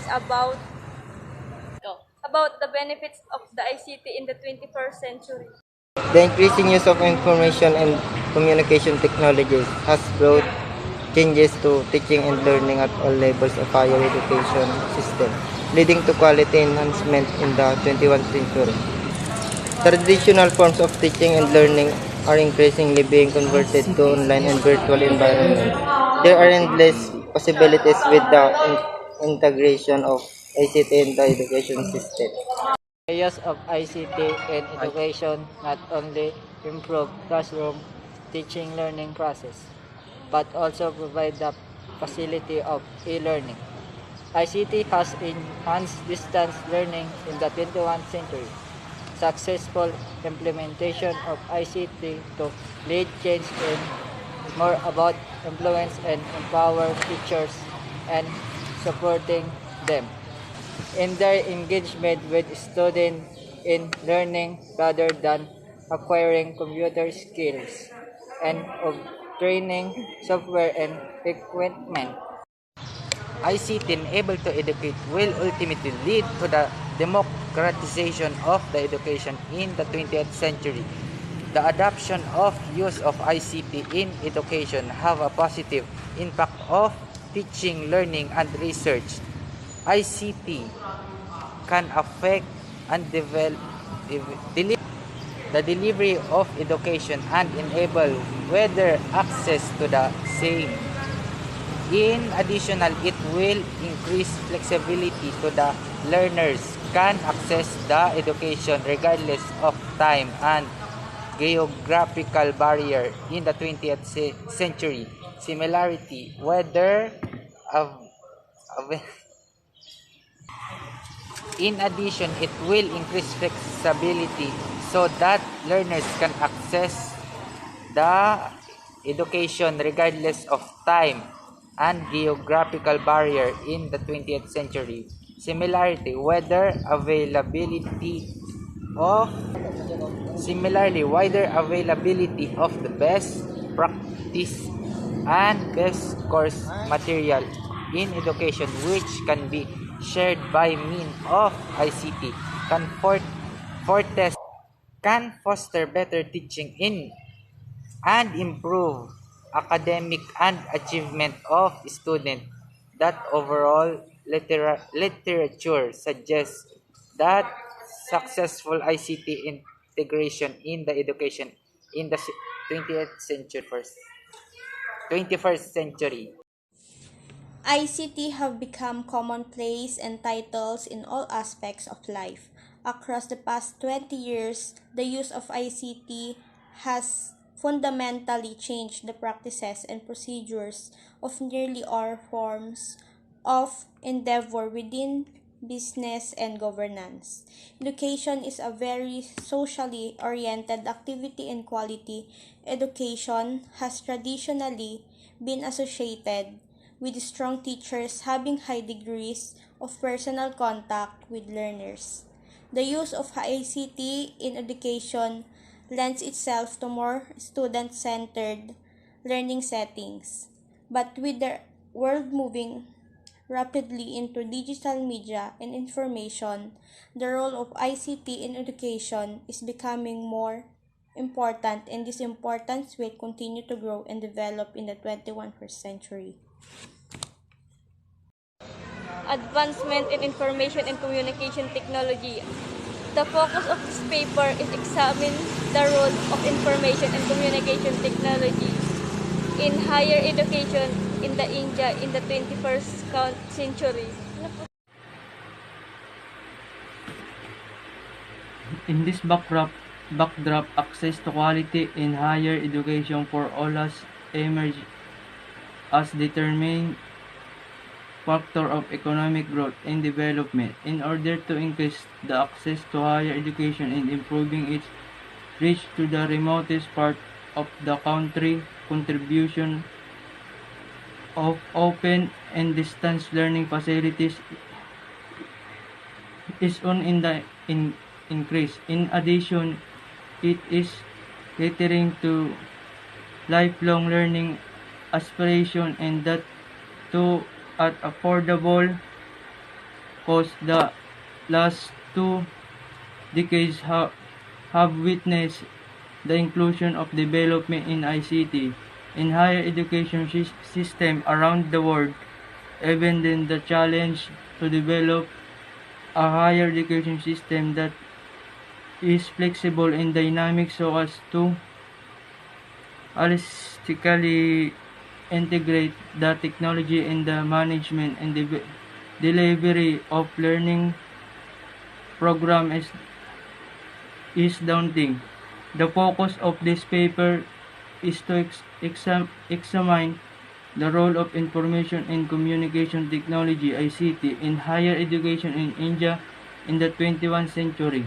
about the benefits of the ICT in the 21st century. The increasing use of information and communication technologies has brought changes to teaching and learning at all levels of higher education system, leading to quality enhancement in the 21st century. Traditional forms of teaching and learning are increasingly being converted to online and virtual environments. There are endless possibilities with the integration of ICT in the education system. The use of ICT in education not only improve classroom teaching learning process, but also provide the facility of e-learning. ICT has enhanced distance learning in the 21st century. Successful implementation of ICT to lead change in more about influence and empower teachers and supporting them in their engagement with students in learning rather than acquiring computer skills and of training software and equipment. ICT enabled to educate will ultimately lead to the democratization of the education in the 20th century. The adoption of use of ICT in education have a positive impact of teaching, learning, and research. ICT can affect and the delivery of education and enable whether access to the same. In addition, it will increase flexibility to the learners can access the education regardless of time and geographical barrier in the 20th century. Similarity, whether av- av- in addition, it will increase flexibility so that learners can access the education regardless of time and geographical barrier in the 20th century. Similarity, whether availability of Similarly, wider availability of the best practice and best course material in education which can be shared by means of ICT can fortest can foster better teaching in and improve academic and achievement of students. That overall literature suggests that successful ICT integration in the education in the 20th century 21st century. ICT have become commonplace and titles in all aspects of life. Across the past 20 years, the use of ICT has fundamentally changed the practices and procedures of nearly all forms of endeavor within business and governance. Education is a very socially oriented activity, and quality education has traditionally been associated with strong teachers having high degrees of personal contact with learners. The use of ICT in education lends itself to more student-centered learning settings. But with the world moving rapidly into digital media and information, the role of ICT in education is becoming more important, and this importance will continue to grow and develop in the 21st century. Advancement in information and communication technology. The focus of this paper is examine the role of information and communication technology in higher education in the India in the 21st century. In this backdrop, access to quality in higher education for all has emerged as determining factor of economic growth and development. In order to increase the access to higher education and improving its reach to the remotest part of the country, contribution of open and distance learning facilities is on increase. In addition, it is catering to lifelong learning aspiration, and that too at affordable focus, the last 2 decades have witnessed the inclusion of development in ICT in higher education system around the world. Even then, the challenge to develop a higher education system that is flexible and dynamic so as to holistically integrate the technology in the management and delivery of learning program is daunting. The focus of this paper is to examine the role of information and communication technology (ICT) in higher education in India in the 21st century.